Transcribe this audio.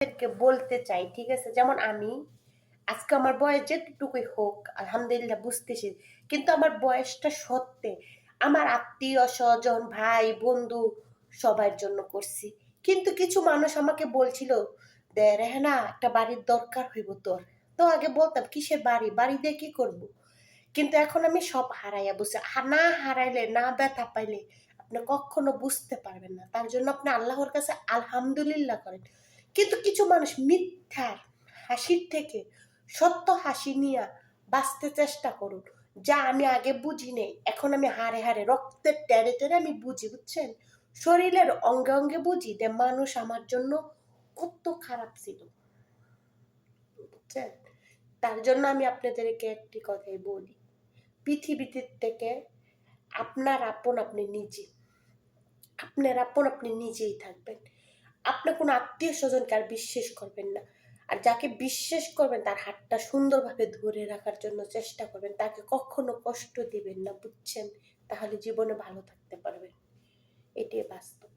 আপনাদেরকে বলতে চাই, ঠিক আছে? যেমন আমি আজকে আমার বয়স যেটুকুই হোক আলহামদুলিল্লাহ বুঝতেছি, কিন্তু আমার বয়সটা সত্ত্বে আমার আত্মীয় স্বজন ভাই বন্ধু সবার জন্য করছি। কিন্তু কিছু মানুষ আমাকে বলছিল, দে রেহানা একটা বাড়ির দরকার হইব তোর। তো আগে বলতাম কিসের বাড়ি, বাড়ি দিয়ে কি করব? কিন্তু এখন আমি সব হারাইয়া বুঝছি। না হারাইলে, না ব্যথা পাইলে আপনি কখনো বুঝতে পারবেন না। তার জন্য আপনি আল্লাহর কাছে আলহামদুলিল্লাহ করেন। কিন্তু কিছু মানুষ মিথ্যার হাসির থেকে সত্য হাসি নিয়ে বাঁচতে চেষ্টা করুন, যা আমি আগে বুঝি নেই, এখন আমি হারে হারে রক্তের টেরে টেরে আমি বুঝি, বুঝছেন? শরীরের অঙ্গে অঙ্গে বুঝি যে মানুষ আমার জন্য কত খারাপ ছিল, বুঝছেন? তার জন্য আমি আপনাদেরকে একটি কথাই বলি, পৃথিবীতে থেকে আপনার আপন আপনি নিজে, আপনার আপন আপনি নিজেই থাকবেন। আপনি কোনো আত্মীয় স্বজনকে আর বিশ্বাস করবেন না। আর যাকে বিশ্বাস করবেন তার হাতটা সুন্দরভাবে ধরে রাখার জন্য চেষ্টা করবেন, তাকে কখনো কষ্ট দিবেন না, বুঝছেন? তাহলে জীবনে ভালো থাকতে পারবেন। এটাই বাস্তব।